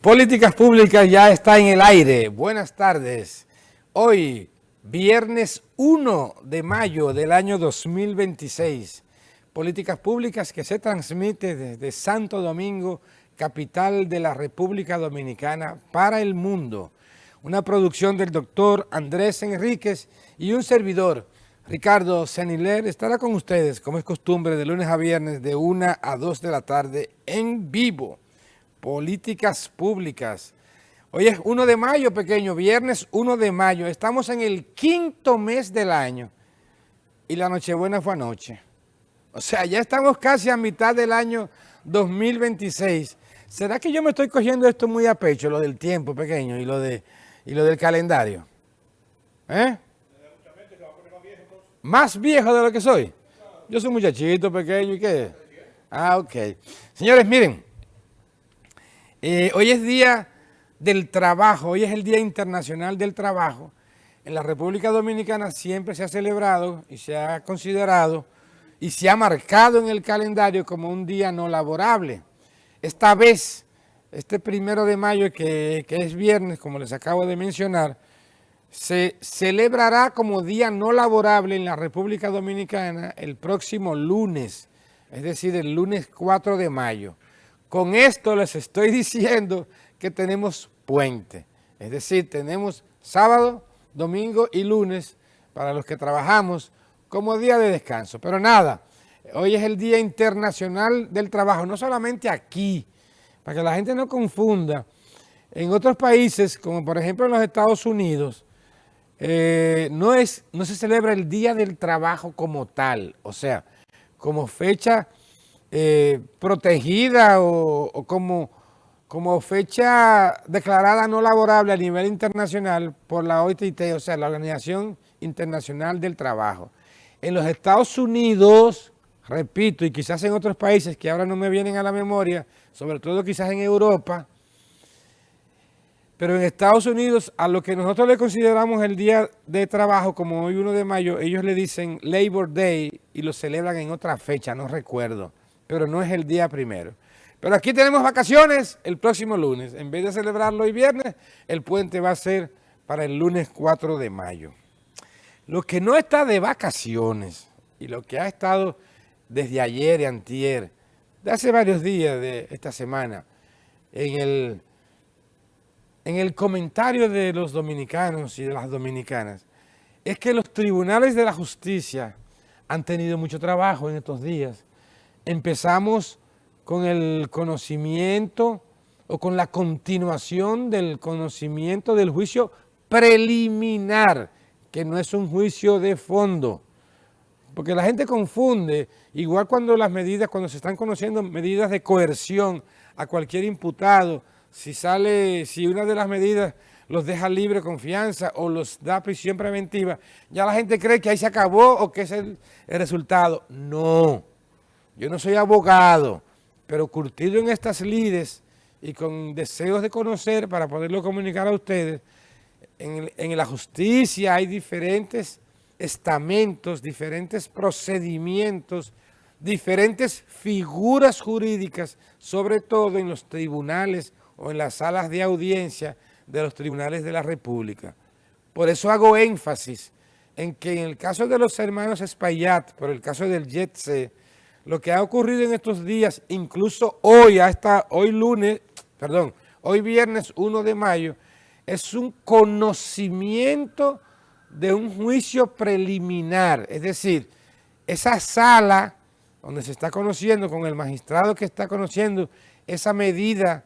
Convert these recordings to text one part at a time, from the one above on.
Políticas Públicas ya está en el aire. Buenas tardes. Hoy, viernes 1 de mayo del año 2026. Políticas Públicas que se transmite desde Santo Domingo, capital de la República Dominicana, para el mundo. Una producción del doctor Andrés Enríquez y un servidor, Ricardo Seniler, estará con ustedes, como es costumbre, de lunes a viernes de 1 a 2 de la tarde en vivo. Políticas Públicas. Hoy es 1 de mayo, pequeño, viernes 1 de mayo. Estamos en el quinto mes del año y la Nochebuena fue anoche. O sea, ya estamos casi a mitad del año 2026. ¿Será que yo me estoy cogiendo esto muy a pecho, lo del tiempo, pequeño, y lo del calendario? ¿Más viejo de lo que soy? Yo soy muchachito pequeño, ¿y qué? Ok. Señores, miren. Hoy es Día del Trabajo, hoy es el Día Internacional del Trabajo. En la República Dominicana siempre se ha celebrado y se ha considerado y se ha marcado en el calendario como un día no laborable. Esta vez, este 1 de mayo, que es viernes, como les acabo de mencionar, se celebrará como día no laborable en la República Dominicana el próximo lunes, es decir, el lunes 4 de mayo. Con esto les estoy diciendo que tenemos puente, es decir, tenemos sábado, domingo y lunes para los que trabajamos como día de descanso. Pero nada, hoy es el Día Internacional del Trabajo, no solamente aquí, para que la gente no confunda. En otros países, como por ejemplo en los Estados Unidos, no se celebra el Día del Trabajo como tal, o sea, como fecha protegida o como fecha declarada no laborable a nivel internacional por la OIT, o sea, la Organización Internacional del Trabajo. En los Estados Unidos, repito, y quizás en otros países que ahora no me vienen a la memoria, sobre todo quizás en Europa, pero en Estados Unidos, a lo que nosotros le consideramos el día de trabajo, como hoy 1 de mayo, ellos le dicen Labor Day y lo celebran en otra fecha, no recuerdo, pero no es el día primero. Pero aquí tenemos vacaciones el próximo lunes. En vez de celebrarlo hoy viernes, el puente va a ser para el lunes 4 de mayo. Lo que no está de vacaciones y lo que ha estado desde ayer y antier, de hace varios días de esta semana, en el comentario de los dominicanos y de las dominicanas, es que los tribunales de la justicia han tenido mucho trabajo en estos días. Empezamos con el conocimiento o con la continuación del conocimiento del juicio preliminar, que no es un juicio de fondo, porque la gente confunde, igual cuando se están conociendo medidas de coerción a cualquier imputado, si una de las medidas los deja libre con fianza o los da prisión preventiva, ya la gente cree que ahí se acabó o que es el resultado. No, yo no soy abogado, pero curtido en estas lides y con deseos de conocer para poderlo comunicar a ustedes, en la justicia hay diferentes estamentos, diferentes procedimientos, diferentes figuras jurídicas, sobre todo en los tribunales o en las salas de audiencia de los tribunales de la República. Por eso hago énfasis en que en el caso de los hermanos Espaillat, por el caso del Jet-C, lo que ha ocurrido en estos días, incluso hoy viernes 1 de mayo, es un conocimiento de un juicio preliminar, es decir, esa sala donde se está conociendo, con el magistrado que está conociendo esa medida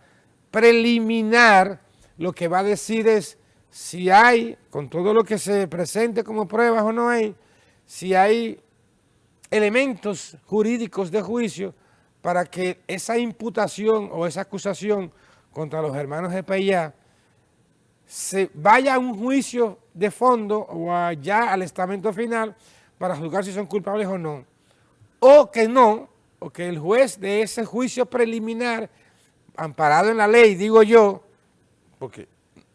preliminar, lo que va a decir es si hay, con todo lo que se presente como pruebas o no hay, si hay elementos jurídicos de juicio para que esa imputación o esa acusación contra los hermanos Espaillat se vaya a un juicio de fondo o allá al estamento final para juzgar si son culpables o no. O que no, o que el juez de ese juicio preliminar, amparado en la ley, digo yo, porque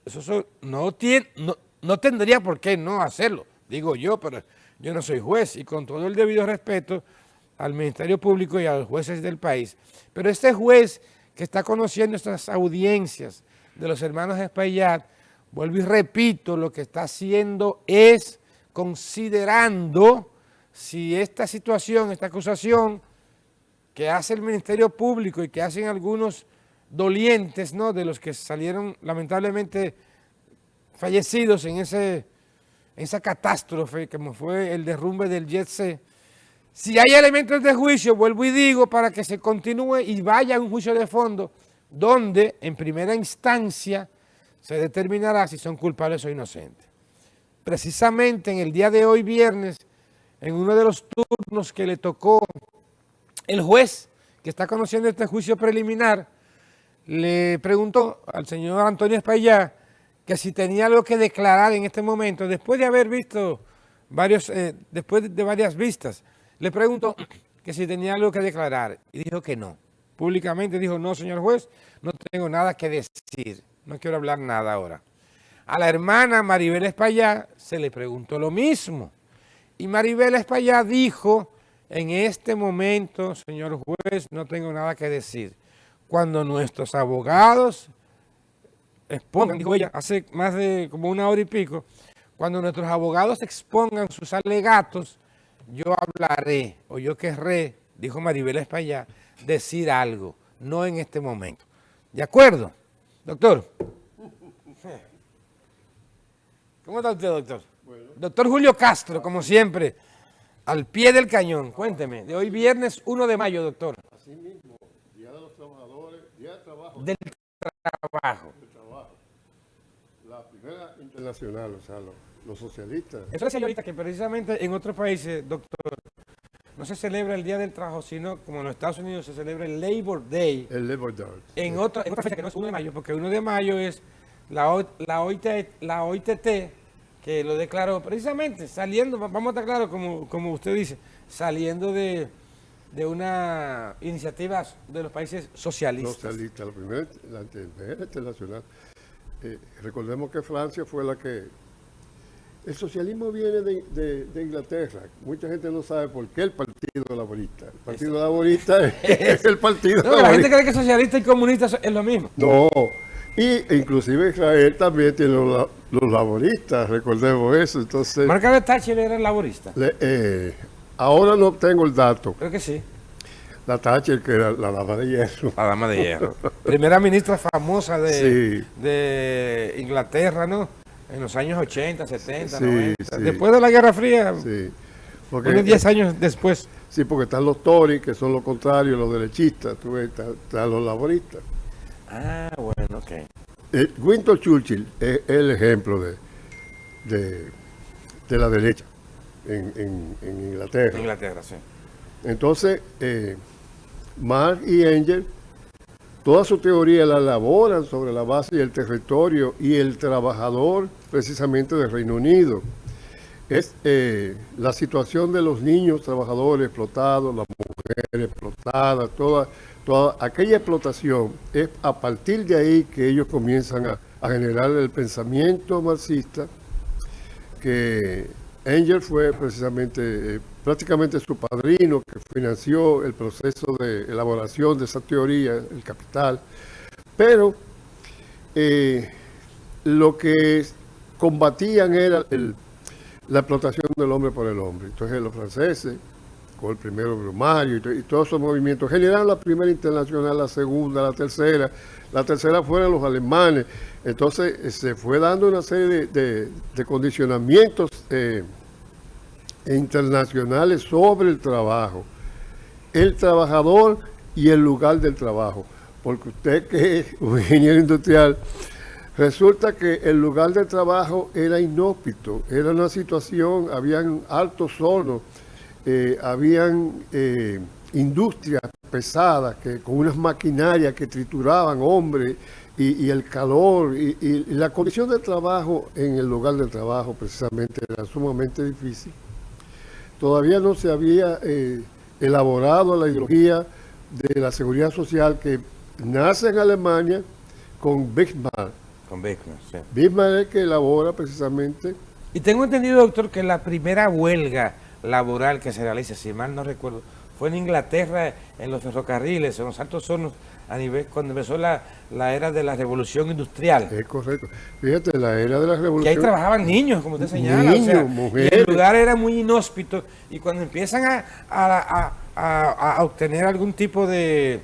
eso no tendría por qué no hacerlo, digo yo, pero yo no soy juez y con todo el debido respeto al Ministerio Público y a los jueces del país, pero este juez que está conociendo estas audiencias de los hermanos Espaillat, vuelvo y repito, lo que está haciendo es considerando si esta situación, esta acusación que hace el Ministerio Público y que hacen algunos dolientes, ¿no?, de los que salieron lamentablemente fallecidos en esa catástrofe como fue el derrumbe del Jet C. Si hay elementos de juicio, vuelvo y digo, para que se continúe y vaya a un juicio de fondo, donde en primera instancia se determinará si son culpables o inocentes. Precisamente en el día de hoy, viernes, en uno de los turnos que le tocó el juez que está conociendo este juicio preliminar, le preguntó al señor Antonio Espaillat que si tenía algo que declarar en este momento, después de haber visto después de varias vistas, le preguntó que si tenía algo que declarar y dijo que no. Públicamente dijo, no, señor juez, no tengo nada que decir, no quiero hablar nada ahora. A la hermana Maribel Espaillat se le preguntó lo mismo y Maribel Espaillat dijo, en este momento, señor juez, no tengo nada que decir. Cuando nuestros abogados expongan, dijo ella, hace más de como una hora y pico, cuando nuestros abogados expongan sus alegatos, yo hablaré o yo querré, dijo Maribel Espaillat, decir algo, no en este momento. ¿De acuerdo, doctor? ¿Cómo está usted, doctor? Bueno. Doctor Julio Castro, como siempre, al pie del cañón. Cuénteme, de hoy viernes 1 de mayo, doctor. Así mismo, Día de los Trabajadores, Día de Trabajo. Del trabajo. Del trabajo. La primera internacional, o sea, los socialistas. Eso decía yo ahorita que precisamente en otros países, doctor, no se celebra el Día del Trabajo, sino como en los Estados Unidos se celebra el Labor Day. El Labor Day. En otra fecha que no es 1 de mayo, porque 1 de mayo es la OIT, que lo declaró precisamente saliendo, vamos a estar claros, como usted dice, saliendo de una iniciativa de los países socialistas. Socialista, la primera internacional. Recordemos que Francia fue la que... El socialismo viene de Inglaterra. Mucha gente no sabe por qué el Partido Laborista. El Partido Laborista es el Partido Laborista. La gente cree que socialista y comunista es lo mismo. No, y inclusive Israel también tiene los laboristas, recordemos eso. Entonces, Margaret Thatcher era laborista. Ahora no tengo el dato. Creo que sí. La Thatcher, que era la dama de hierro. La dama de hierro. Primera ministra famosa Sí. de Inglaterra, ¿no? En los años 80, 70, Sí, 90. sí. Después de la Guerra Fría, Sí. unos 10 años después. Sí, porque están los Tories, que son lo contrario, los derechistas, tú ves, están los laboristas. Ah, bueno, ok. Winston Churchill es el ejemplo de la derecha en Inglaterra. En Inglaterra, sí. Entonces, Marx y Engels, toda su teoría la elaboran sobre la base del territorio y el trabajador precisamente del Reino Unido. Es la situación de los niños trabajadores explotados, las mujeres explotadas, toda aquella explotación. Es a partir de ahí que ellos comienzan a generar el pensamiento marxista, que Engels fue precisamente prácticamente su padrino, que financió el proceso de elaboración de esa teoría, el capital. Pero lo que combatían era la explotación del hombre por el hombre. Entonces los franceses, con el primero Brumario y todos esos movimientos, generaron la primera internacional, la segunda, la tercera. La tercera fueron los alemanes. Entonces se fue dando una serie de condicionamientos internacionales sobre el trabajo, el trabajador y el lugar del trabajo. Porque usted, que es un ingeniero industrial, resulta que el lugar de trabajo era inhóspito, era una situación, habían altos hornos, habían industrias pesadas con unas maquinarias que trituraban hombres y el calor y la condición de trabajo en el lugar de trabajo precisamente era sumamente difícil. Todavía no se había elaborado la ideología de la seguridad social que nace en Alemania con Bismarck. Con Bismarck, sí. Bismarck es el que elabora precisamente. Y tengo entendido, doctor, que la primera huelga laboral que se realiza, si mal no recuerdo, fue en Inglaterra, en los ferrocarriles, en los altos hornos, a nivel, cuando empezó la era de la revolución industrial. Es correcto. Fíjate, la era de la Que ahí revolución. trabajaban niños, como usted señala. Niños, Y mujeres. el lugar era muy inhóspito. Y cuando empiezan a obtener algún tipo de,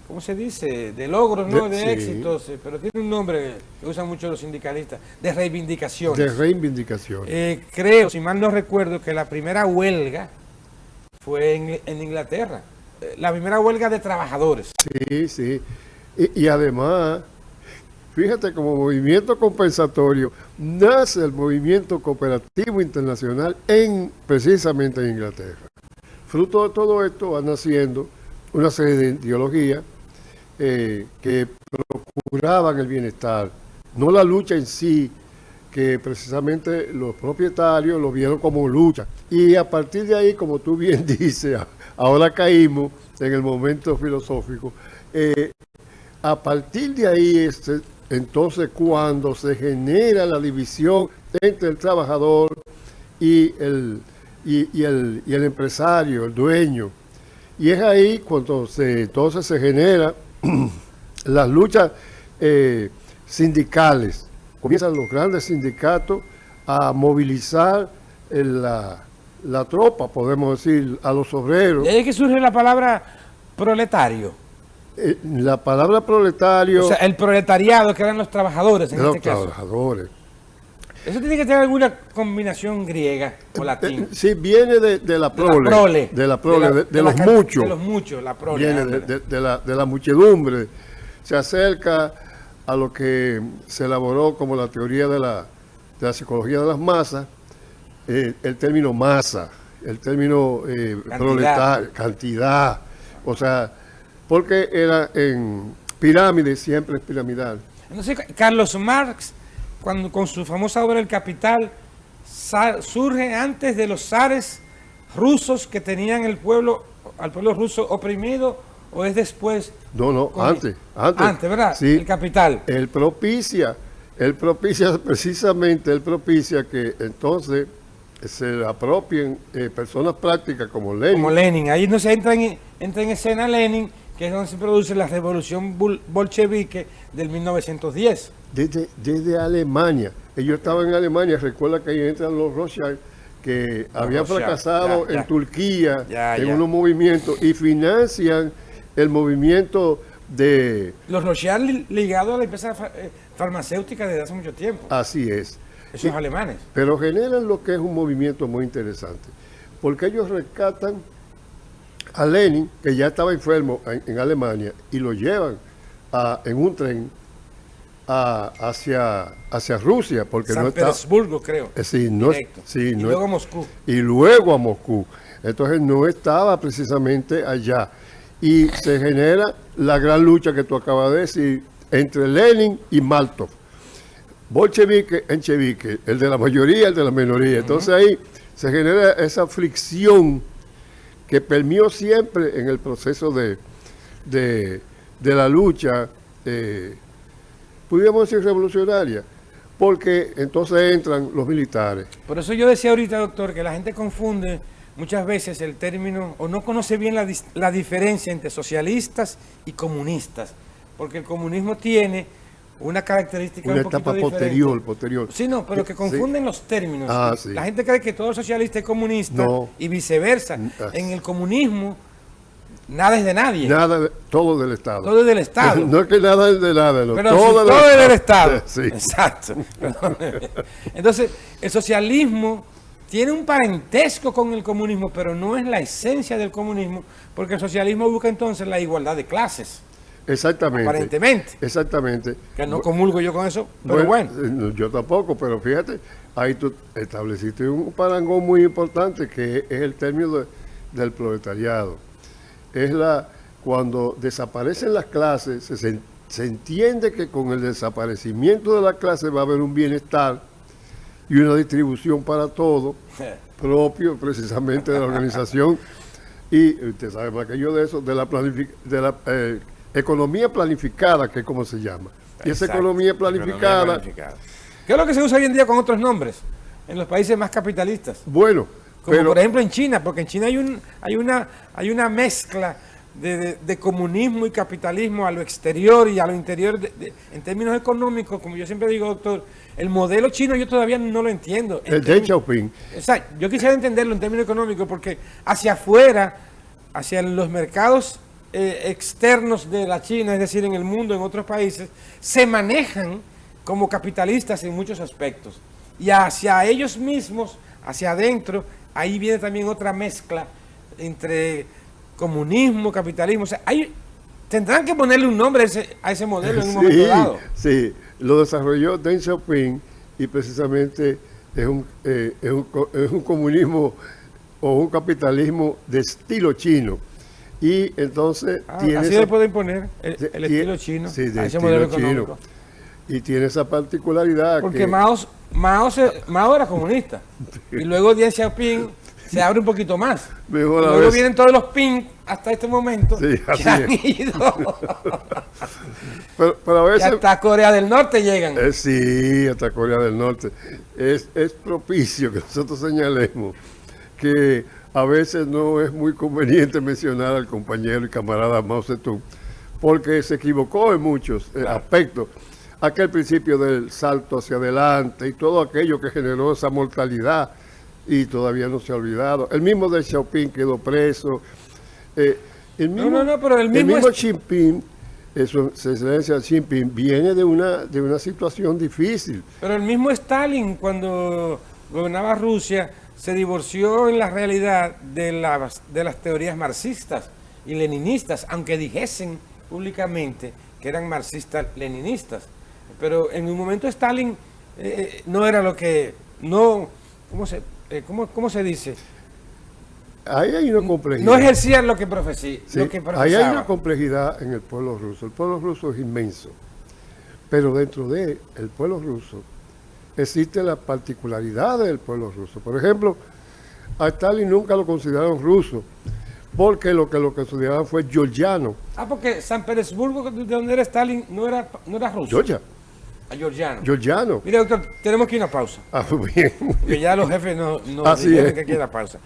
¿cómo se dice? De logros, ¿no? De Sí. éxitos, pero tiene un nombre que usan mucho los sindicalistas, de reivindicaciones. De reivindicación. Creo, si mal no recuerdo, que la primera huelga fue en Inglaterra. La primera huelga de trabajadores. Sí, sí. Y además, fíjate, como movimiento compensatorio, nace el movimiento cooperativo internacional precisamente en Inglaterra. Fruto de todo esto va naciendo una serie de ideologías que procuraban el bienestar, no la lucha en sí, que precisamente los propietarios lo vieron como lucha. Y a partir de ahí, como tú bien dices, ahora caímos en el momento filosófico. A partir de ahí, entonces, cuando se genera la división entre el trabajador y el empresario, el dueño, y es ahí cuando entonces se genera las luchas sindicales. Comienzan los grandes sindicatos a movilizar la tropa, podemos decir, a los obreros. Y ahí es que surge la palabra proletario. La palabra proletario O sea, el proletariado, que eran los trabajadores en de los este caso. trabajadores. Eso tiene que tener alguna combinación griega o latín. Sí, viene de la prole, de los muchos. De los muchos, la prole. Viene ándale. de la muchedumbre. Se acerca a lo que se elaboró como la teoría de la psicología de las masas, el término masa, el término proletario, cantidad. O sea, porque era en pirámide, siempre es piramidal. Entonces, Carlos Marx, con su famosa obra El Capital, surge antes de los zares rusos que tenían al pueblo ruso oprimido, o es después. No, antes. Antes, ¿verdad? Sí. El Capital. Él propicia que entonces se apropien personas prácticas como Lenin. Como Lenin. Ahí no se entra en escena Lenin, que es donde se produce la revolución bolchevique del 1910. Desde Alemania. Ellos estaban en Alemania. Recuerda que ahí entran los Rothschild, que habían Rothschild, fracasado ya. en Turquía, en Ya. unos movimientos, y financian el movimiento de... Los Rothschild ligados a la empresa farmacéutica desde hace mucho tiempo. Así es. Esos alemanes. Pero generan lo que es un movimiento muy interesante, porque ellos rescatan a Lenin, que ya estaba enfermo en Alemania, y lo llevan en un tren hacia Rusia, porque San no está... Petersburgo, creo. Directo. Y luego Moscú. Y luego a Moscú. Entonces no estaba precisamente allá. Y se genera la gran lucha que tú acabas de decir entre Lenin y Maltov. Bolchevique, enchevique, el de la mayoría, el de la minoría. Entonces ahí se genera esa fricción que permeó siempre en el proceso de la lucha, pudiéramos decir revolucionaria, porque entonces entran los militares. Por eso yo decía ahorita, doctor, que la gente confunde muchas veces el término, o no conoce bien la diferencia entre socialistas y comunistas, porque el comunismo tiene una característica Una un poquito etapa diferente. posterior. Sí, no, pero que confunden los términos. Sí. La gente cree que todo socialista es comunista y viceversa. En el comunismo, nada es de nadie. Todo del Estado. Todo es del Estado. No es que nada es de nada, no, Pero todo es del Estado. Sí. Exacto. Entonces, el socialismo tiene un parentesco con el comunismo, pero no es la esencia del comunismo, porque el socialismo busca entonces la igualdad de clases. Exactamente. Aparentemente. Exactamente. Que no comulgo yo con eso, pero bueno. Yo tampoco, pero fíjate, ahí tú estableciste un parangón muy importante que es el término del proletariado. Cuando desaparecen las clases, se entiende que con el desaparecimiento de la clase va a haber un bienestar y una distribución para todo, propio precisamente de la organización. Y usted sabe más que yo de eso, de la economía planificada, que es como se llama. Y esa economía planificada. ¿Qué es lo que se usa hoy en día con otros nombres en los países más capitalistas? Bueno, Como por ejemplo en China, porque en China hay una mezcla de comunismo y capitalismo a lo exterior y a lo interior, en términos económicos, como yo siempre digo, doctor, el modelo chino yo todavía no lo entiendo. El Deng Xiaoping. Exacto, yo quisiera entenderlo en términos económicos porque hacia afuera, hacia los mercados externos de la China, es decir, en el mundo, en otros países, se manejan como capitalistas en muchos aspectos. Y hacia ellos mismos, hacia adentro, ahí viene también otra mezcla entre comunismo, capitalismo. O sea, tendrán que ponerle un nombre a ese modelo en un momento dado. Sí, lo desarrolló Deng Xiaoping y precisamente es un comunismo o un capitalismo de estilo chino. Y entonces tiene así le pueden poner el estilo chino a ese modelo económico. Y tiene esa particularidad. Porque Mao era comunista. Y luego Deng Xiaoping se abre un poquito más. Luego vienen todos los ping hasta este momento que han ido. pero a veces, y hasta Corea del Norte llegan. Sí, hasta Corea del Norte. Es propicio que nosotros señalemos que a veces no es muy conveniente mencionar al compañero y camarada Mao Zedong, porque se equivocó en muchos aspectos. Aquel principio del salto hacia adelante y todo aquello que generó esa mortalidad y todavía no se ha olvidado. El mismo Deng Xiaoping quedó preso. El mismo Xi Jinping, su excelencia Xi Jinping, viene de una situación difícil. Pero el mismo Stalin, cuando gobernaba Rusia, se divorció en la realidad de las teorías marxistas y leninistas, aunque dijesen públicamente que eran marxistas-leninistas. Pero en un momento Stalin no era lo que... no ¿Cómo se dice? Ahí hay una complejidad. No ejercía lo que profesaba. Ahí hay una complejidad en el pueblo ruso. El pueblo ruso es inmenso. Pero dentro del pueblo ruso existe la particularidad del pueblo ruso. Por ejemplo, a Stalin nunca lo consideraron ruso, porque lo consideraban fue georgiano. Porque San Petersburgo, de donde era Stalin, no era ruso. Georgia. Georgiano. Mire, doctor, tenemos que ir a una pausa. Muy bien. Porque ya los jefes nos dicen que quiera pausa.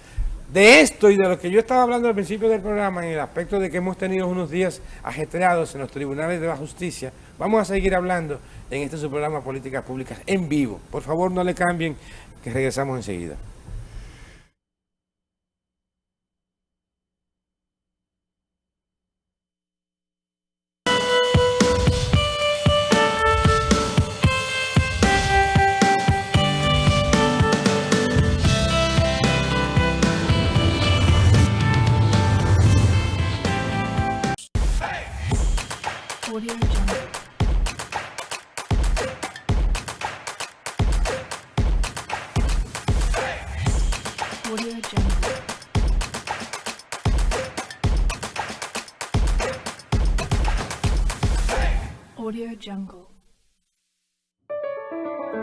De esto y de lo que yo estaba hablando al principio del programa, en el aspecto de que hemos tenido unos días ajetreados en los tribunales de la justicia, vamos a seguir hablando en este su programa Políticas Públicas en vivo. Por favor, no le cambien, que regresamos enseguida.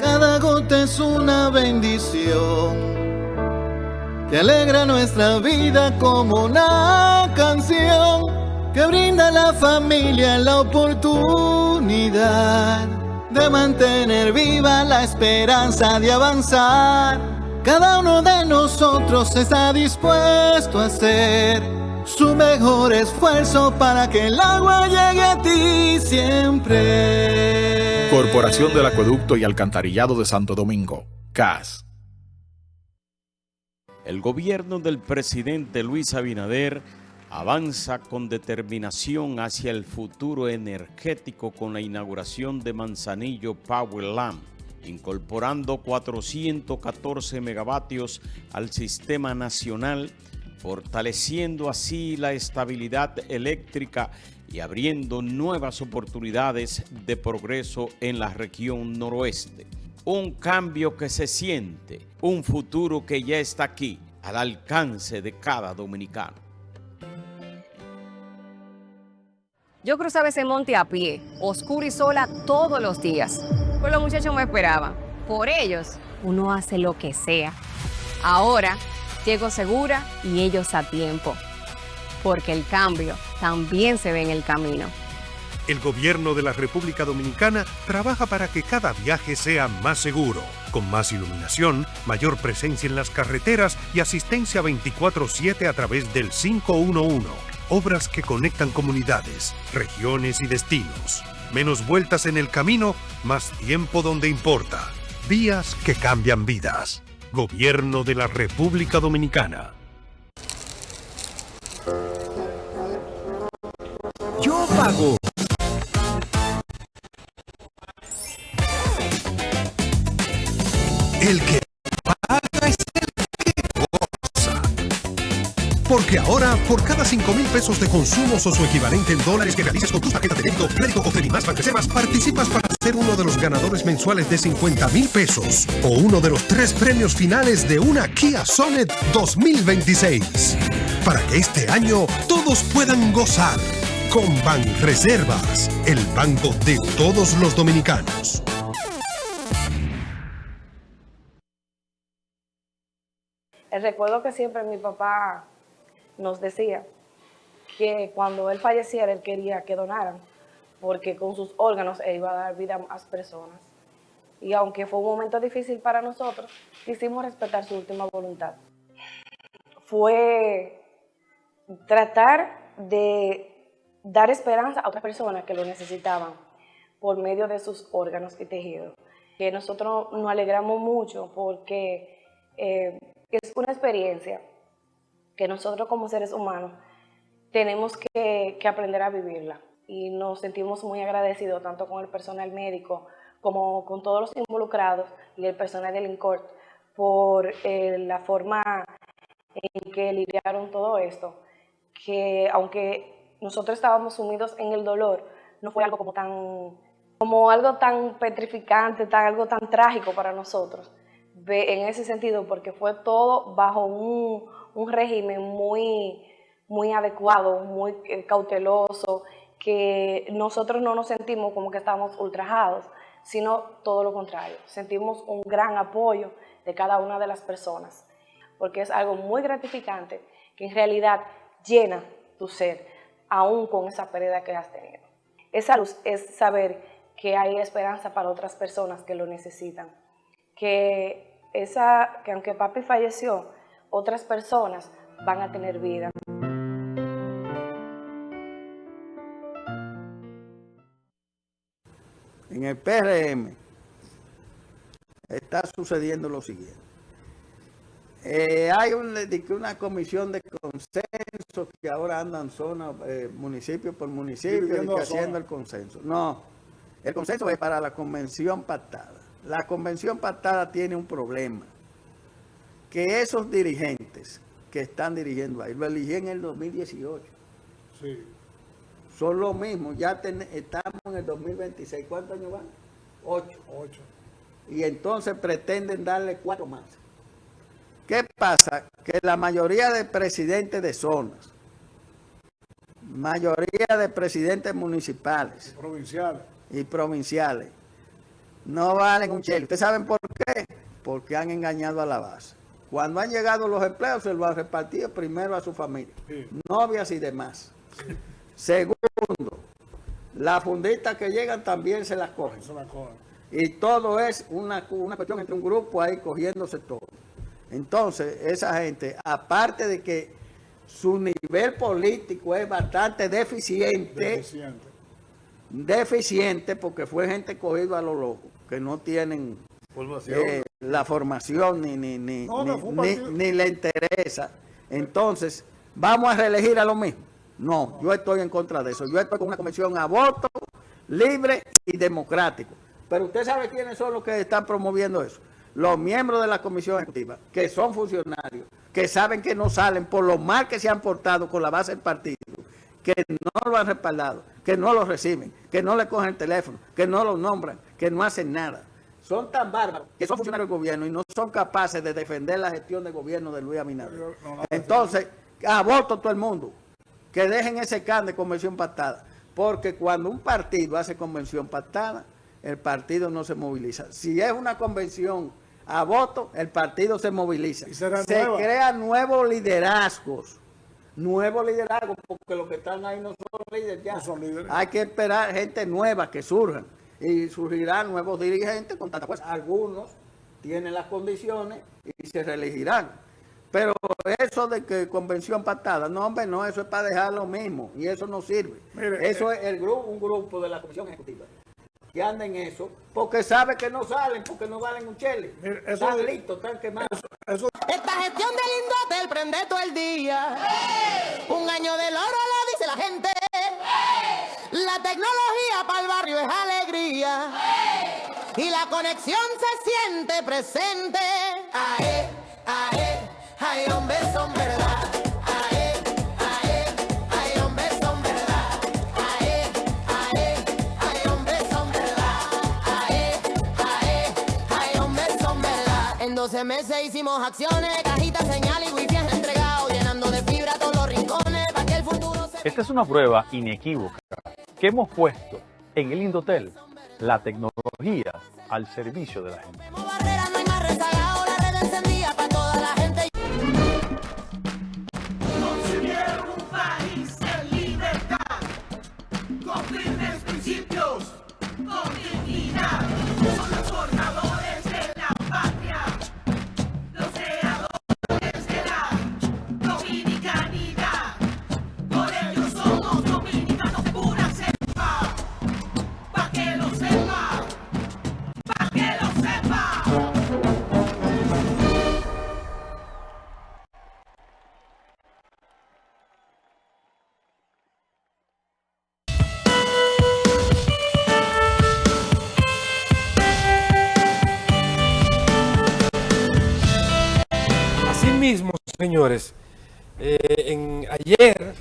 Cada gota es una bendición que alegra nuestra vida como una canción que brinda a la familia la oportunidad de mantener viva la esperanza de avanzar. Cada uno de nosotros está dispuesto a hacer su mejor esfuerzo para que el agua llegue a ti siempre. Corporación del Acueducto y Alcantarillado de Santo Domingo, CAS. El gobierno del presidente Luis Abinader avanza con determinación hacia el futuro energético con la inauguración de Manzanillo Power Lamp, incorporando 414 megavatios al sistema nacional, fortaleciendo así la estabilidad eléctrica y abriendo nuevas oportunidades de progreso en la región noroeste. Un cambio que se siente, un futuro que ya está aquí, al alcance de cada dominicano. Yo cruzaba ese monte a pie, oscura y sola todos los días. Pues los muchachos me esperaban. Por ellos, uno hace lo que sea. Ahora, llego segura y ellos a tiempo. Porque el cambio también se ve en el camino. El gobierno de la República Dominicana trabaja para que cada viaje sea más seguro, con más iluminación, mayor presencia en las carreteras y asistencia 24/7 a través del 511. obras que conectan comunidades, regiones y destinos. Menos vueltas en el camino, más tiempo donde importa. Vías que cambian vidas. Gobierno de la República Dominicana. Yo pago. El que paga es el que goza. Porque ahora, por cada 5,000 pesos de consumos o su equivalente en dólares que realices con tus tarjetas de débito, crédito o Credimás Banreservas, participas para ser uno de los ganadores mensuales de 50,000 pesos o uno de los 3 premios finales de una Kia Sonet 2026. Para que este año todos puedan gozar. Con Banreservas, el banco de todos los dominicanos. El recuerdo que siempre mi papá nos decía que cuando él falleciera, él quería que donaran, porque con sus órganos él iba a dar vida a más personas. Y aunque fue un momento difícil para nosotros, quisimos respetar su última voluntad. Fue tratar de dar esperanza a otras personas que lo necesitaban por medio de sus órganos y tejidos. Que nosotros nos alegramos mucho porque es una experiencia que nosotros como seres humanos tenemos que aprender a vivirla. Y nos sentimos muy agradecidos tanto con el personal médico como con todos los involucrados y el personal del INCORT por la forma en que lidiaron todo esto. Que aunque nosotros estábamos sumidos en el dolor, no fue algo como algo tan petrificante, algo tan trágico para nosotros, en ese sentido, porque fue todo bajo un régimen muy adecuado, muy cauteloso, que nosotros no nos sentimos como que estábamos ultrajados, sino todo lo contrario. Sentimos un gran apoyo de cada una de las personas, porque es algo muy gratificante que en realidad llena tu ser, aún con esa pérdida que has tenido. Esa luz es saber que hay esperanza para otras personas que lo necesitan. Que aunque papi falleció, otras personas van a tener vida. En el PRM está sucediendo lo siguiente. Hay una comisión de consenso que ahora andan zona, municipio por municipio, haciendo el consenso. No, el consenso es para la convención pactada. La convención pactada tiene un problema, que esos dirigentes que están dirigiendo ahí, lo eligí en el 2018. Sí. Son lo mismo, ya estamos en el 2026. ¿Cuántos años van? 8. Y entonces pretenden darle 4 más. ¿Qué pasa? Que la mayoría de presidentes de zonas, mayoría de presidentes municipales y provinciales, no valen un chelo. ¿Ustedes saben por qué? Porque han engañado a la base. Cuando han llegado los empleos, se los han repartido primero a su familia, novias y demás. Segundo, las funditas que llegan también se las cogen. Y todo es una cuestión entre un grupo ahí cogiéndose todo. Entonces, esa gente, aparte de que su nivel político es bastante deficiente porque fue gente cogida a lo loco, que no tienen la formación ni le interesa. Entonces, ¿vamos a reelegir a lo mismo? No, yo estoy en contra de eso. Yo estoy con una convención a voto libre y democrático. Pero usted sabe quiénes son los que están promoviendo eso. Los miembros de la comisión ejecutiva, que son funcionarios, que saben que no salen por lo mal que se han portado con la base del partido, que no lo han respaldado, que no lo reciben, que no le cogen el teléfono, que no lo nombran, que no hacen nada. Son tan bárbaros que son funcionarios del gobierno y no son capaces de defender la gestión de gobierno de Luis Abinader. Entonces, a voto todo el mundo, que dejen ese can de convención pactada, porque cuando un partido hace convención pactada, el partido no se moviliza. Si es una convención a voto, el partido se moviliza. Se crean nuevos liderazgos, porque los que están ahí no son líderes ya. No son líderes. Hay que esperar gente nueva que surjan, y surgirán nuevos dirigentes con tanta fuerza. Algunos tienen las condiciones y se reelegirán, Pero eso de que convención pactada, no hombre, no, eso es para dejar lo mismo y eso no sirve. Mire, eso es un grupo de la Comisión Ejecutiva que anda en eso, porque sabe que no salen, porque no valen un chele. Están listos, están quemados. Esta gestión del Indotel prende todo el día. Un año del oro lo dice la gente. La tecnología para el barrio es alegría. Y la conexión se siente presente. Ae, ae, ay, hombres son verdad. Ae, ae, ay, hombres son verdad. Ae, ae, ay, hombres son verdad. Ae, ae, ay, hombres son verdad. En 12 meses hicimos acciones, cajitas, señal y wifi entregado, llenando de fibra todos los rincones para que el futuro se... Esta es una prueba inequívoca que hemos puesto en el Indotel, la tecnología al servicio de la gente. No hay más rezagado, la red encendida para toda la gente. Concibieron un país en libertad, con firmes principios, con dignidad. Son los forjadores de la patria, los creadores de la dominicanidad. Por ellos somos dominicanos de pura cepa, pa' que lo sepa, pa' que lo sepa. Asimismo, señores, ayer,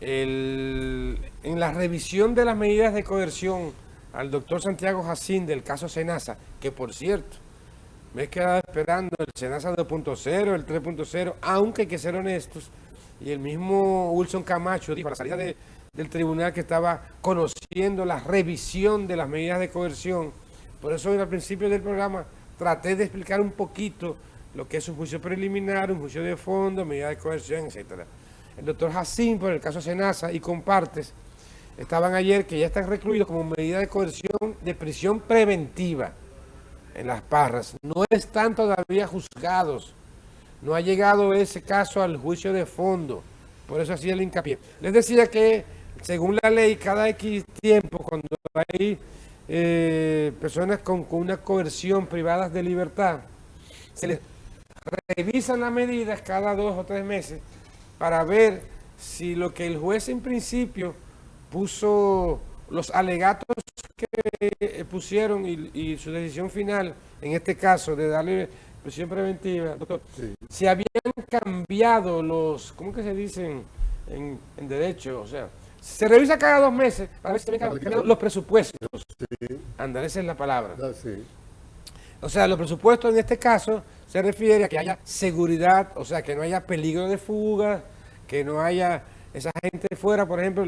en la revisión de las medidas de coerción al doctor Santiago Jacín del caso Senasa, que por cierto, me he quedado esperando el Senasa 2.0, el 3.0, aunque hay que ser honestos, y el mismo Wilson Camacho dijo a la salida del tribunal que estaba conociendo la revisión de las medidas de coerción. Por eso al principio del programa traté de explicar un poquito lo que es un juicio preliminar, un juicio de fondo, medidas de coerción, etcétera. El doctor Jacín, por el caso Senasa y Compartes, estaban ayer que ya están recluidos como medida de coerción de prisión preventiva en Las Parras. No están todavía juzgados. No ha llegado ese caso al juicio de fondo. Por eso hacía el hincapié. Les decía que, según la ley, cada X tiempo, cuando hay personas con una coerción privadas de libertad, se les revisan las medidas cada 2 o 3 meses para ver si lo que el juez en principio puso, los alegatos que pusieron y su decisión final, en este caso de darle prisión preventiva, doctor, Sí. si habían cambiado los, ¿cómo que se dicen en derecho? O sea, se revisa cada 2 meses para ver si habían cambiado los presupuestos. Sí. Andar, esa es la palabra. Ah, sí. O sea, los presupuestos en este caso se refiere a que haya seguridad, o sea, que no haya peligro de fuga, que no haya esa gente fuera, por ejemplo,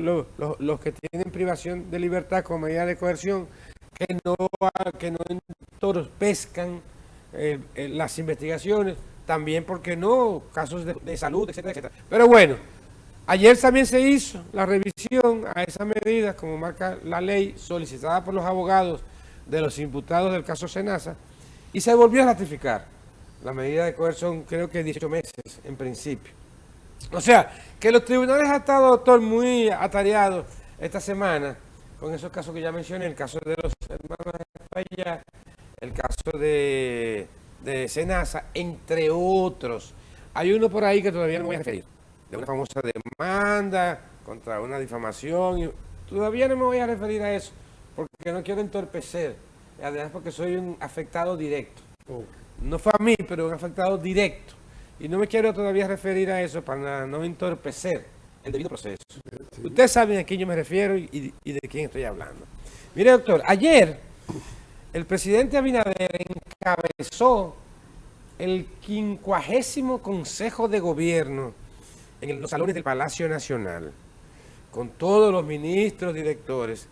los que tienen privación de libertad con medida de coerción, que no entorpezcan las investigaciones, también porque no, casos de salud, etcétera, etcétera. Pero bueno, ayer también se hizo la revisión a esas medidas, como marca la ley, solicitada por los abogados de los imputados del caso Senasa, y se volvió a ratificar. La medida de coerción, creo que 18 meses en principio. O sea, que los tribunales han estado, doctor, muy atareados esta semana con esos casos que ya mencioné, el caso de los hermanos Espaillat, el caso de Senasa, entre otros. Hay uno por ahí que todavía no me voy a referir, de una famosa demanda contra una difamación. Y todavía no me voy a referir a eso, porque no quiero entorpecer, además porque soy un afectado directo. No fue a mí, pero un afectado directo. Y no me quiero todavía referir a eso para no entorpecer el debido proceso. Sí. Ustedes saben a quién yo me refiero y de quién estoy hablando. Mire, doctor, ayer el presidente Abinader encabezó el 50º Consejo de Gobierno en los salones del Palacio Nacional, con todos los ministros, directores,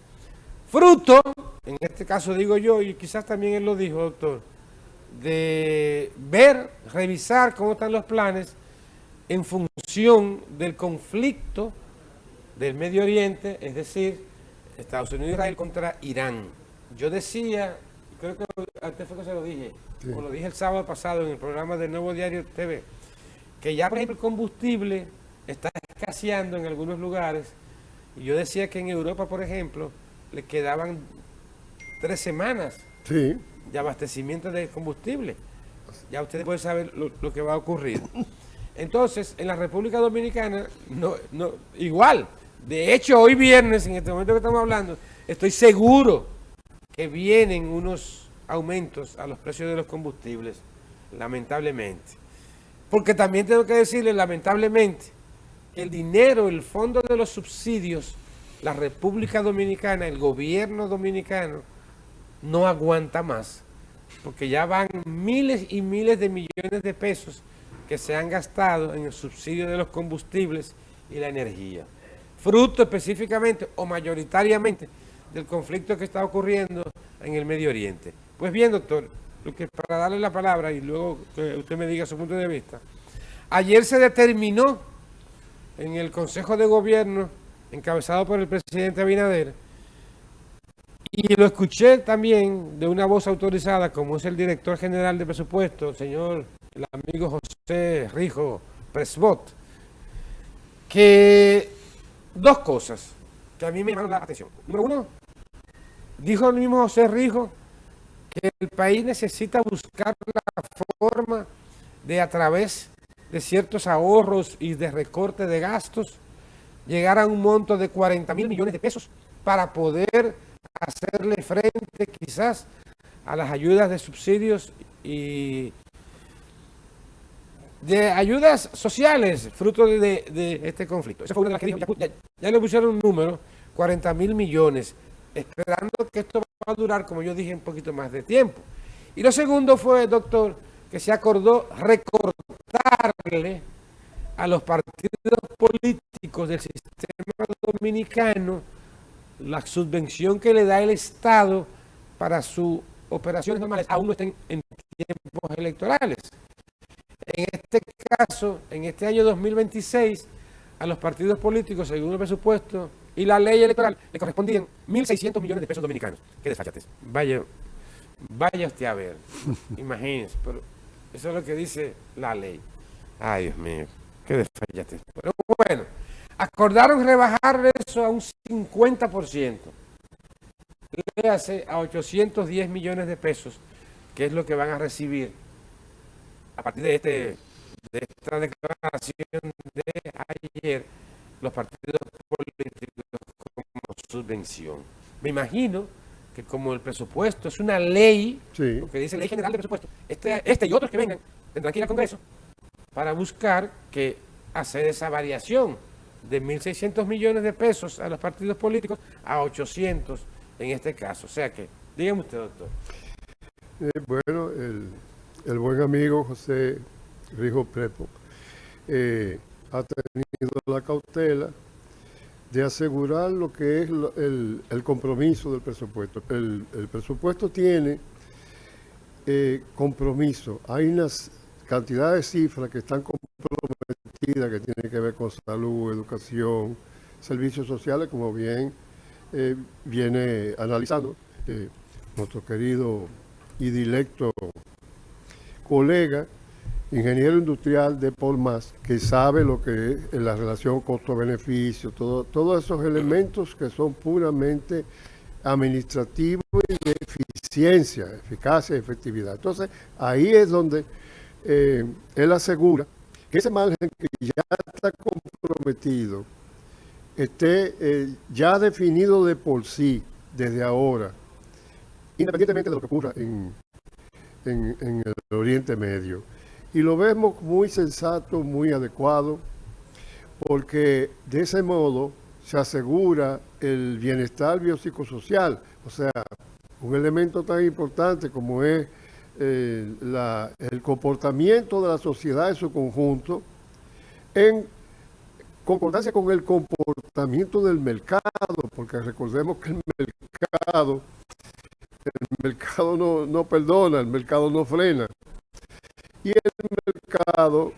fruto, en este caso digo yo, y quizás también él lo dijo, doctor, de ver, revisar cómo están los planes en función del conflicto del Medio Oriente, es decir, Estados Unidos y Israel contra Irán. Yo decía, creo que antes fue que se lo dije, sí, o lo dije el sábado pasado en el programa del Nuevo Diario TV, que ya, por ejemplo, el combustible está escaseando en algunos lugares. Y yo decía que en Europa, por ejemplo, le quedaban 3 semanas Sí. de abastecimiento de combustible. Ya ustedes pueden saber lo que va a ocurrir. Entonces, en la República Dominicana, igual. De hecho, hoy viernes, en este momento que estamos hablando, estoy seguro que vienen unos aumentos a los precios de los combustibles, lamentablemente. Porque también tengo que decirles, lamentablemente, que el dinero, el fondo de los subsidios, la República Dominicana, el gobierno dominicano, no aguanta más. Porque ya van miles y miles de millones de pesos que se han gastado en el subsidio de los combustibles y la energía. Fruto específicamente o mayoritariamente del conflicto que está ocurriendo en el Medio Oriente. Pues bien, doctor, lo que para darle la palabra y luego que usted me diga su punto de vista. Ayer se determinó en el Consejo de Gobierno, encabezado por el presidente Abinader, y lo escuché también de una voz autorizada, como es el director general de presupuesto, el señor, el amigo José Rijo Presbot, que 2 cosas que a mí me llamaron la atención. Número 1, dijo el mismo José Rijo que el país necesita buscar la forma de, a través de ciertos ahorros y de recorte de gastos, llegar a un monto de 40.000 millones de pesos para poder hacerle frente quizás a las ayudas de subsidios y de ayudas sociales fruto de este conflicto. Esa fue una de las que dijo, ya le pusieron un número, 40.000 millones, esperando que esto va a durar, como yo dije, un poquito más de tiempo. Y lo segundo fue, doctor, que se acordó recortarle a los partidos políticos del sistema dominicano la subvención que le da el Estado para sus operaciones normales, aún no estén en tiempos electorales. En este caso, en este año 2026, a los partidos políticos, según el presupuesto y la ley electoral, le correspondían 1.600 millones de pesos dominicanos. Qué desfachatez. Vaya usted a ver, imagínese, pero eso es lo que dice la ley. Ay, Dios mío, qué desfachatez. Pero bueno, acordaron rebajar eso a un 50%. Le hace a 810 millones de pesos, que es lo que van a recibir a partir de esta declaración de ayer los partidos políticos como subvención. Me imagino que como el presupuesto es una ley, Sí. lo que dice la Ley General de Presupuesto, este y otros que vengan tendrán que ir al Congreso para buscar que hacer esa variación de 1.600 millones de pesos a los partidos políticos a 800 en este caso. O sea que, dígame usted, doctor. Bueno, el buen amigo José Rijo Prepo ha tenido la cautela de asegurar lo que es el compromiso del presupuesto. El presupuesto tiene compromiso. Hay unas cantidad de cifras que están comprometidas que tienen que ver con salud, educación, servicios sociales, como bien viene analizando nuestro querido y directo colega, ingeniero industrial de Paul Mas, que sabe lo que es la relación costo-beneficio, todos esos elementos que son puramente administrativos y de eficiencia, eficacia y efectividad. Entonces, ahí es donde él asegura que ese margen que ya está comprometido esté ya definido de por sí, desde ahora, independientemente de lo que ocurra en el Oriente Medio. Y lo vemos muy sensato, muy adecuado, porque de ese modo se asegura el bienestar biopsicosocial, o sea, un elemento tan importante como es el comportamiento de la sociedad en su conjunto, en concordancia con el comportamiento del mercado, porque recordemos que el mercado no perdona, el mercado no frena. Y el mercado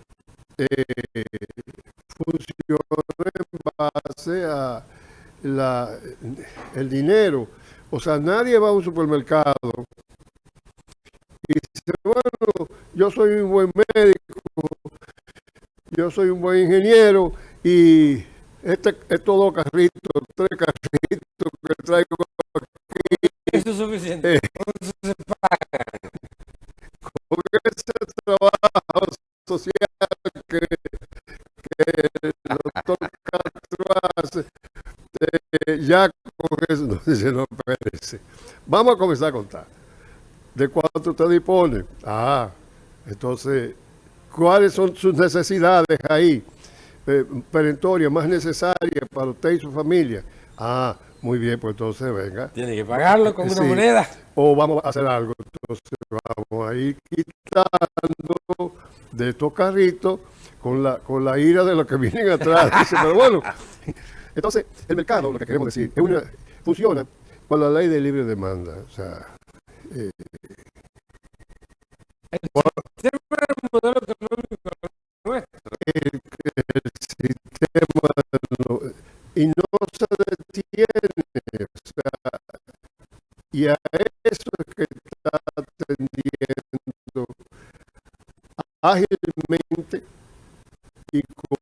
funciona en base a el dinero. O sea, nadie va a un supermercado y dice, bueno, yo soy un buen médico soy un buen ingeniero y estos 2 carritos, 3 carritos que traigo aquí. Eso es suficiente. Eso se paga. Con ese trabajo social que el doctor Castro hace, ya con eso no se nos perece. Vamos a comenzar a contar. ¿De cuánto usted dispone? Entonces, ¿cuáles son sus necesidades ahí? Perentorias, más necesarias para usted y su familia. Muy bien, pues entonces venga. Tiene que pagarlo con una moneda. O vamos a hacer algo. Entonces vamos a ir quitando de estos carritos con la ira de los que vienen atrás. Dice, pero bueno, entonces el mercado, lo que queremos decir, funciona con la ley de libre demanda. O sea, el modelo económico nuestro. El sistema y no se detiene, o sea, y a eso es que está atendiendo ágilmente y con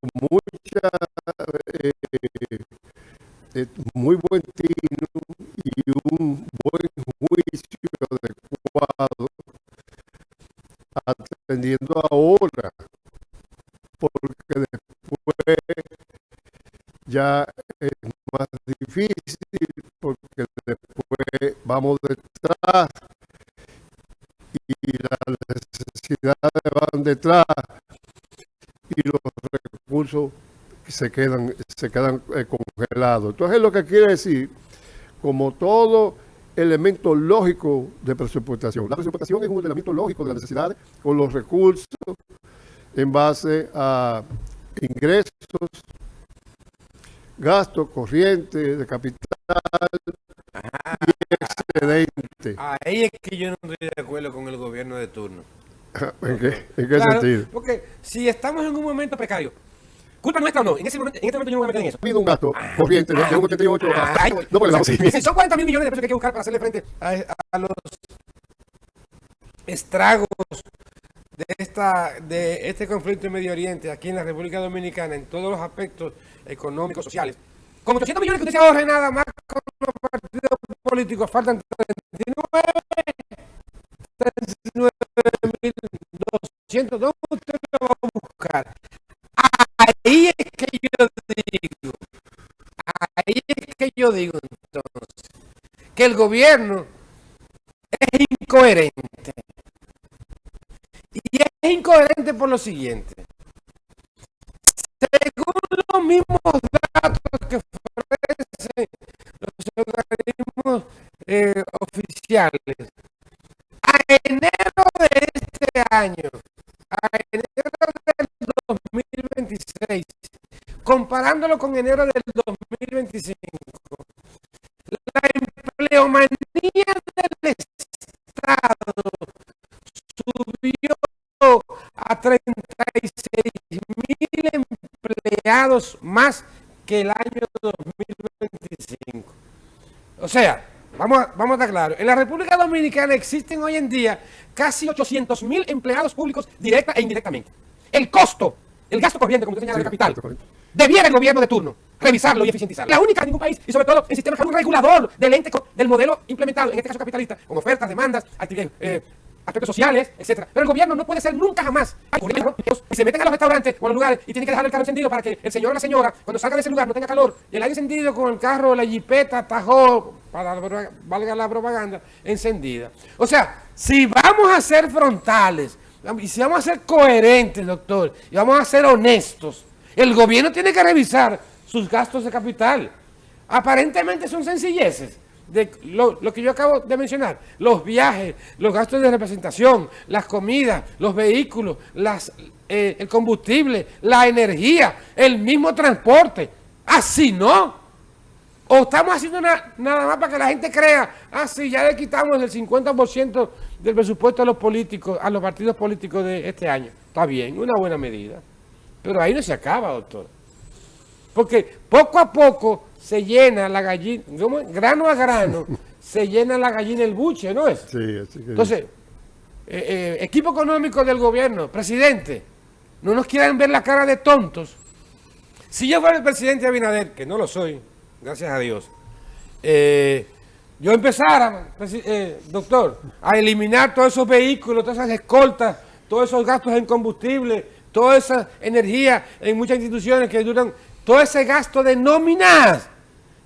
muy buen tino y un buen juicio adecuado, atendiendo ahora, porque después ya es más difícil, porque después vamos detrás y las necesidades van detrás y los recursos se quedan congelados. Entonces, lo que quiere decir, como todo elemento lógico de presupuestación, la presupuestación es un elemento lógico de las necesidades con los recursos en base a ingresos, gastos corrientes de capital y excedente. Ahí es que yo no estoy de acuerdo con el gobierno de turno. ¿En qué sentido? Porque si estamos en un momento precario, ¿culpa nuestra o no? En este momento yo no me voy a meter en eso. Ha habido un gasto corriente de 1,88. No, porque vamos a si son 40.000 millones de pesos que hay que buscar para hacerle frente a los estragos de este conflicto en Medio Oriente, aquí en la República Dominicana, en todos los aspectos económicos, sociales. Con 800 millones que usted se ahorre nada más con los partidos políticos, faltan 39.200. ¿Dónde usted lo va a buscar? Ahí es que yo digo entonces que el gobierno es incoherente. Y es incoherente por lo siguiente. Según los mismos datos que ofrecen los organismos oficiales, a enero de este año, a enero del 2026, comparándolo con enero del 2025, la empleomanía del Estado subió a 36.000 empleados más que el año 2025. O sea, vamos a estar claros, en la República Dominicana existen hoy en día casi 800.000 empleados públicos directa e indirectamente. El costo, el gasto corriente, como usted señala, de capital, debiera el gobierno de turno revisarlo y eficientizarlo. La única en ningún país, y sobre todo en sistemas con un regulador del ente del modelo implementado, en este caso capitalista, con ofertas, demandas, aspectos sociales, etcétera. Pero el gobierno no puede ser nunca jamás y se meten a los restaurantes o a los lugares y tienen que dejar el carro encendido para que el señor o la señora, cuando salga de ese lugar, no tenga calor. Y el aire encendido con el carro, la jipeta, tajó, valga la propaganda, encendida. O sea, si vamos a ser frontales, y si vamos a ser coherentes, doctor, y vamos a ser honestos, el gobierno tiene que revisar sus gastos de capital. Aparentemente son sencilleces. De lo que yo acabo de mencionar, los viajes, los gastos de representación, las comidas, los vehículos, el combustible, la energía, el mismo transporte. Así no. O estamos haciendo nada más para que la gente crea, sí, ya le quitamos el 50% del presupuesto a los políticos, a los partidos políticos de este año. Está bien, una buena medida. Pero ahí no se acaba, doctor. Porque poco a poco se llena la gallina, grano a grano, se llena la gallina el buche, ¿no es? Sí, así que... Entonces, equipo económico del gobierno, presidente, no nos quieran ver la cara de tontos. Si yo fuera el presidente Abinader, que no lo soy, gracias a Dios, yo empezara, doctor, a eliminar todos esos vehículos, todas esas escoltas, todos esos gastos en combustible, toda esa energía en muchas instituciones que duran, todo ese gasto de nóminas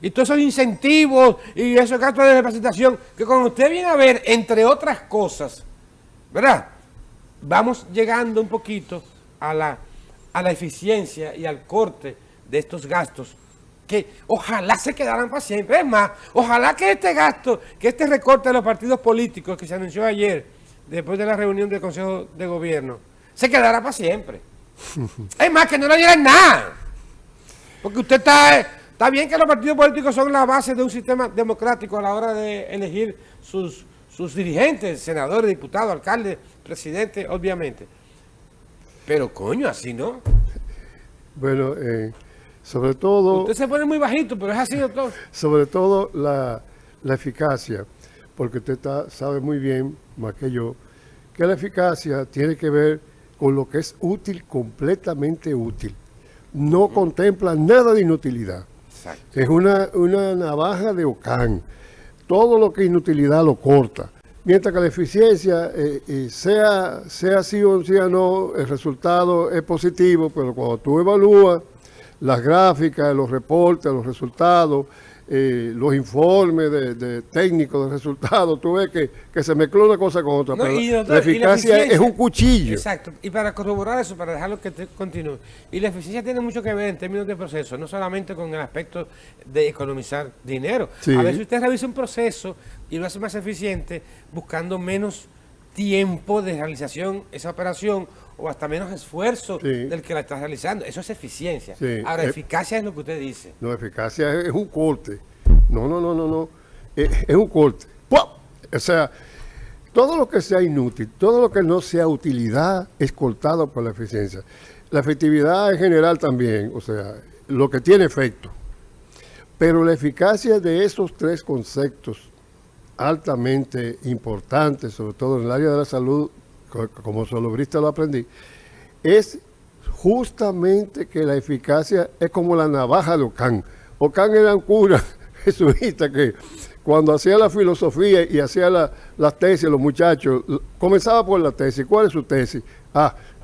y todos esos incentivos y esos gastos de representación, que cuando usted viene a ver, entre otras cosas, ¿verdad? Vamos llegando un poquito a la eficiencia y al corte de estos gastos que ojalá se quedaran para siempre. Es más, ojalá que este gasto, que este recorte de los partidos políticos que se anunció ayer, después de la reunión del Consejo de Gobierno, se quedará para siempre. Es más, que no le dieran nada. Porque usted está bien que los partidos políticos son la base de un sistema democrático a la hora de elegir sus dirigentes, senadores, diputados, alcaldes, presidentes, obviamente. Pero coño, así no. Bueno, sobre todo... Usted se pone muy bajito, pero es así, doctor. Sobre todo la eficacia, porque usted sabe muy bien, más que yo, que la eficacia tiene que ver con lo que es útil, completamente útil. No contempla nada de inutilidad. Exacto. Es una navaja de Ockham. Todo lo que es inutilidad lo corta. Mientras que la eficiencia, sea sí o sea no, el resultado es positivo, pero cuando tú evalúas las gráficas, los reportes, los resultados, los informes de técnicos de resultados, tú ves que se mezcla una cosa con otra, no, pero doctor, la eficacia es un cuchillo. Exacto, y para corroborar eso, para dejarlo que continúe, y la eficiencia tiene mucho que ver en términos de proceso, no solamente con el aspecto de economizar dinero. Sí. A veces usted revisa un proceso y lo hace más eficiente buscando menos tiempo de realización esa operación o hasta menos esfuerzo del que la está realizando. Eso es eficiencia. Sí. Ahora, eficacia es lo que usted dice. No, eficacia es un corte. No. Es un corte. ¡Pum! O sea, todo lo que sea inútil, todo lo que no sea utilidad es cortado por la eficiencia. La efectividad en general también, o sea, lo que tiene efecto. Pero la eficacia de esos tres conceptos altamente importantes, sobre todo en el área de la salud, como solobrista lo aprendí, es justamente que la eficacia es como la navaja de Ockham. Ockham era un cura jesuita que cuando hacía la filosofía y hacía las tesis, los muchachos, comenzaba por la tesis. ¿Cuál es su tesis?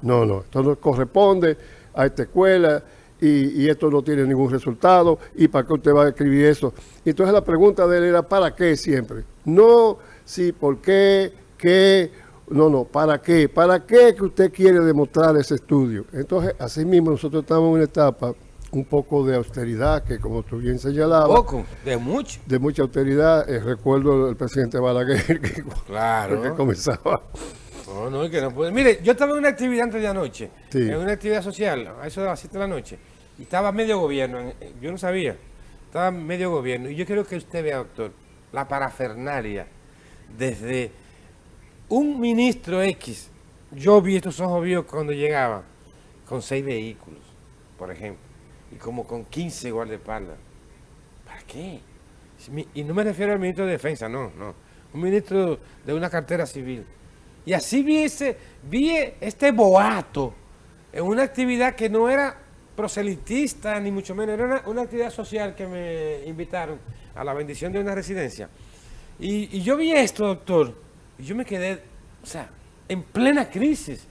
No, esto no corresponde a esta escuela y esto no tiene ningún resultado. ¿Y para qué usted va a escribir eso? Entonces la pregunta de él era ¿para qué siempre? No, sí, ¿por qué? ¿Qué? No, ¿para qué? ¿Para qué que usted quiere demostrar ese estudio? Entonces, así mismo nosotros estamos en una etapa un poco de austeridad, que como tú bien señalabas... Poco, de mucho. De mucha austeridad. Recuerdo el presidente Balaguer que comenzaba... No, que no puede. Mire, yo estaba en una actividad antes de anoche, en una actividad social, a eso de las 7 de la noche, y estaba medio gobierno, yo no sabía, estaba medio gobierno, y yo quiero que usted vea, doctor, la parafernalia, desde un ministro X, yo vi estos ojos vivos cuando llegaba, con 6 vehículos, por ejemplo, y como con 15 guardaespaldas. ¿Para qué? Y no me refiero al ministro de Defensa, no, un ministro de una cartera civil. Y así vi este boato en una actividad que no era proselitista, ni mucho menos, era una actividad social que me invitaron a la bendición de una residencia. Y yo vi esto, doctor, y yo me quedé, en plena crisis,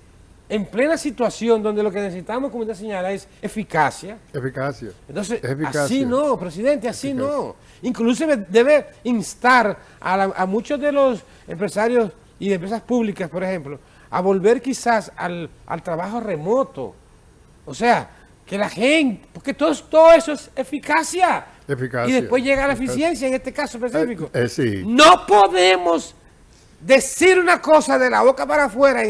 en plena situación donde lo que necesitamos, como usted señala, es eficacia. Eficacia. Entonces, así no, presidente, así no. Inclusive debe instar a muchos de los empresarios y de empresas públicas, por ejemplo, a volver quizás al trabajo remoto. O sea, que la gente, porque todo eso es eficacia. Y después llega la eficiencia en este caso específico. Sí. No podemos decir una cosa de la boca para afuera,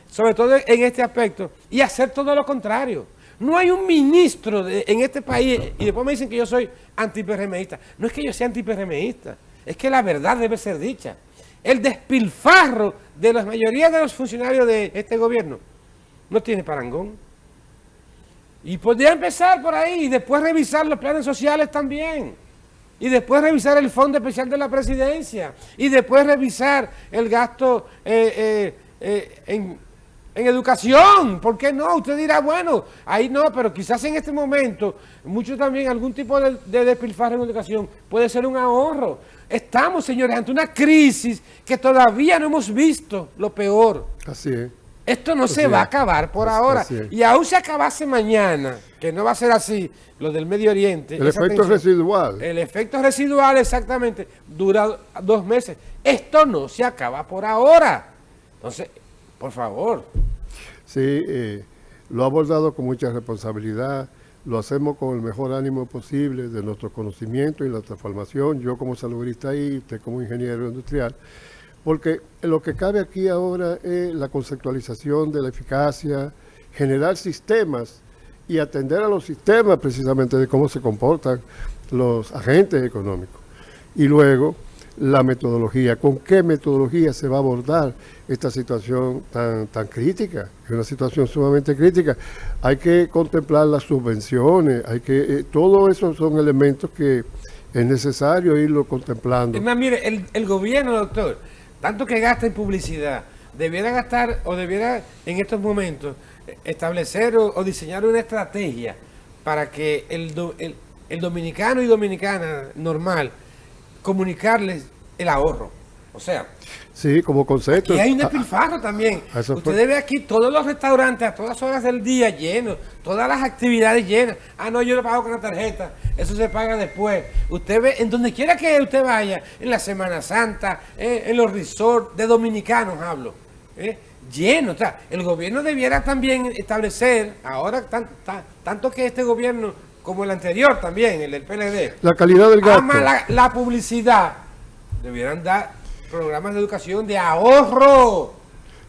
sobre todo en este aspecto, y hacer todo lo contrario. No hay un ministro en este país, y después me dicen que yo soy anti-PRMista. No es que yo sea anti-PRMista, es que la verdad debe ser dicha. El despilfarro de la mayoría de los funcionarios de este gobierno no tiene parangón. Y podría empezar por ahí y después revisar los planes sociales también. Y después revisar el Fondo Especial de la Presidencia. Y después revisar el gasto en En educación, ¿por qué no? Usted dirá, bueno, ahí no, pero quizás en este momento, mucho también, algún tipo de despilfarro en educación puede ser un ahorro. Estamos, señores, ante una crisis que todavía no hemos visto lo peor. Así es. Esto no se va a acabar por ahora. Y aún se acabase mañana, que no va a ser así, lo del Medio Oriente. El efecto residual. El efecto residual, exactamente, dura 2 meses. Esto no se acaba por ahora. Entonces, por favor. Sí, lo ha abordado con mucha responsabilidad, lo hacemos con el mejor ánimo posible de nuestro conocimiento y nuestra formación, yo como salubrista y usted como ingeniero industrial, porque lo que cabe aquí ahora es la conceptualización de la eficacia, generar sistemas y atender a los sistemas precisamente de cómo se comportan los agentes económicos. Y luego, la metodología, con qué metodología se va a abordar esta situación tan crítica, es una situación sumamente crítica. Hay que contemplar las subvenciones, todo eso son elementos que es necesario irlo contemplando. Es más, mire, el gobierno, doctor, tanto que gasta en publicidad, debiera gastar o debiera en estos momentos establecer o diseñar una estrategia para que el dominicano y dominicana normal comunicarles el ahorro. O sea, sí, como concepto. Y hay un despilfarro también. Usted ve aquí todos los restaurantes a todas horas del día llenos, todas las actividades llenas. Ah, no, yo lo pago con la tarjeta, eso se paga después. Usted ve, en donde quiera que usted vaya, en la Semana Santa, en los resorts de dominicanos hablo, lleno. O sea, el gobierno debiera también establecer, ahora tanto que este gobierno como el anterior también, el del PLD, la calidad del gasto, ama la publicidad, debieran dar programas de educación de ahorro.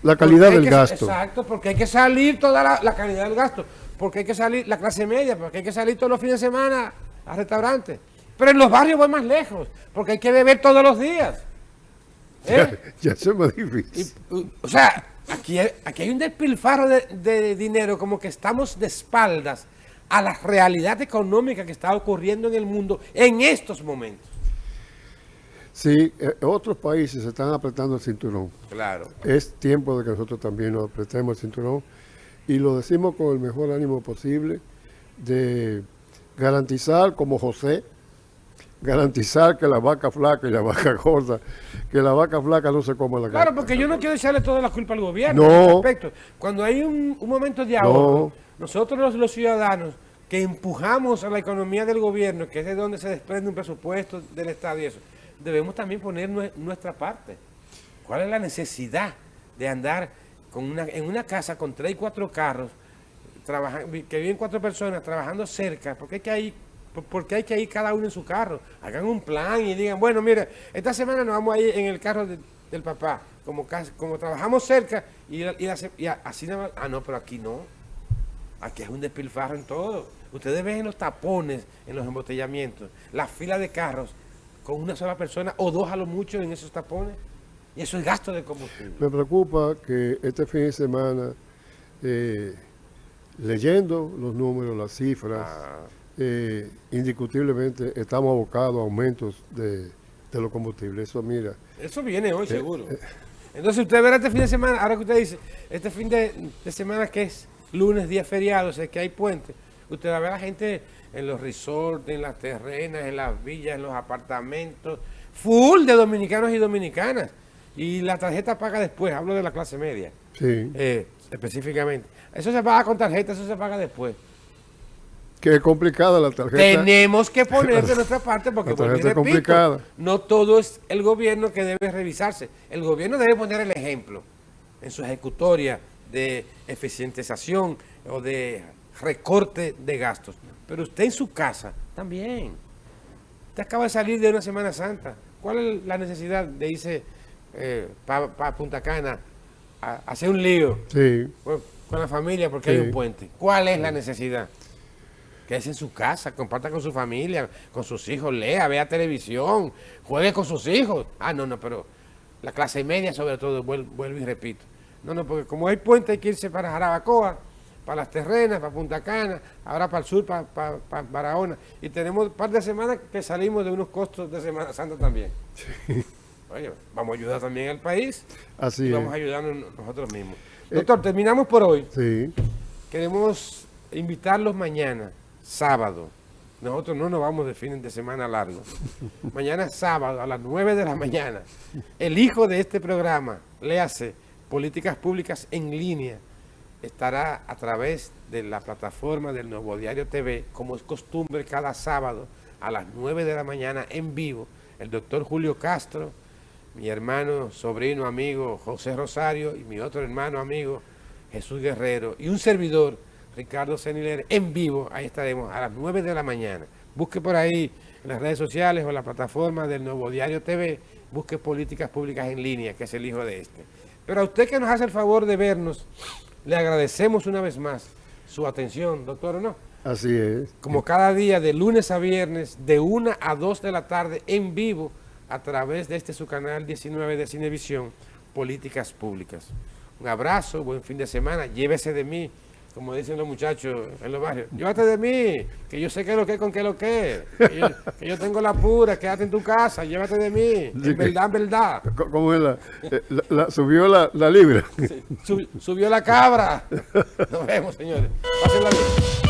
La calidad del gasto. Exacto, porque hay que salir toda la calidad del gasto, porque hay que salir la clase media, porque hay que salir todos los fines de semana a restaurantes. Pero en los barrios voy más lejos, porque hay que beber todos los días. Ya eso es más difícil. O sea, aquí hay un despilfarro de dinero, como que estamos de espaldas a la realidad económica que está ocurriendo en el mundo en estos momentos. Sí, otros países se están apretando el cinturón. Claro. Es tiempo de que nosotros también nos apretemos el cinturón y lo decimos con el mejor ánimo posible de garantizar, como José, garantizar que la vaca flaca y la vaca gorda, que la vaca flaca no se coma la carne. Claro, porque yo no quiero echarle toda la culpa al gobierno No. en ese aspecto. Cuando hay un momento de ahorro, nosotros los ciudadanos que empujamos a la economía del gobierno, que es de donde se desprende un presupuesto del Estado y eso, debemos también poner nuestra parte. ¿Cuál es la necesidad de andar en una casa con 3 y 4 carros, que viven 4 personas trabajando cerca? Porque hay que ir cada uno en su carro. Hagan un plan y digan, bueno, mira, esta semana nos vamos a ir en el carro del papá, como trabajamos cerca, y así nada más. Ah, no, pero aquí no. Aquí es un despilfarro en todo. Ustedes ven los tapones, en los embotellamientos, la fila de carros, con una sola persona o 2 a lo mucho en esos tapones, y eso es gasto de combustible. Me preocupa que este fin de semana, leyendo los números, las cifras, indiscutiblemente estamos abocados a aumentos de los combustibles. Eso, mira. Eso viene hoy, seguro. Entonces usted verá este fin de semana, ahora que usted dice, este fin de semana que es lunes, día feriado, o sea que hay puente, usted va a ver a la gente en los resorts, en las terrenas, en las villas, en los apartamentos, full de dominicanos y dominicanas. Y la tarjeta paga después, hablo de la clase media. Sí. Específicamente. Eso se paga con tarjeta, eso se paga después. Que es complicada la tarjeta. Tenemos que poner de nuestra parte porque, la tarjeta es complicada. No todo es el gobierno que debe revisarse. El gobierno debe poner el ejemplo en su ejecutoria de eficientización o de recorte de gastos. Pero usted en su casa también. Usted acaba de salir de una Semana Santa. ¿Cuál es la necesidad de irse para Punta Cana a hacer un lío con la familia porque hay un puente? ¿Cuál es la necesidad? Quédese en su casa, comparta con su familia, con sus hijos, lea, vea televisión, juegue con sus hijos. Ah, no, pero la clase media sobre todo, vuelvo y repito. No, porque como hay puente hay que irse para Jarabacoa, para las terrenas, para Punta Cana, ahora para el sur, para Barahona. Y tenemos un par de semanas que salimos de unos costos de Semana Santa también. Sí. oye, vamos a ayudar también al país. Así y es. vamos a ayudarnos nosotros mismos. Doctor, terminamos por hoy. Sí. Queremos invitarlos mañana, sábado. Nosotros no nos vamos de fin de semana largo. Mañana sábado a las 9 de la mañana. El hijo de este programa, léase Políticas Públicas en Línea, estará a través de la plataforma del Nuevo Diario TV, como es costumbre cada sábado a las 9 de la mañana en vivo. El doctor Julio Castro, mi hermano, sobrino, amigo José Rosario y mi otro hermano, amigo Jesús Guerrero y un servidor, Ricardo Seniler, en vivo. Ahí estaremos a las 9 de la mañana. Busque por ahí en las redes sociales o en la plataforma del Nuevo Diario TV, busque Políticas Públicas en Línea, que es el hijo de este. Pero a usted que nos hace el favor de vernos, le agradecemos una vez más su atención, doctor, ¿o no? Así es. Como cada día, de lunes a viernes, de 1 a 2 de la tarde, en vivo, a través de su canal 19 de Cinevisión, Políticas Públicas. Un abrazo, buen fin de semana, llévese de mí, como dicen los muchachos en los barrios, llévate de mí, que yo sé qué es lo que, con qué es lo que, que yo tengo la pura, quédate en tu casa, llévate de mí, en verdad. ¿Cómo es subió la libra? Sí, subió la cabra. Nos vemos, señores. Pásenla bien.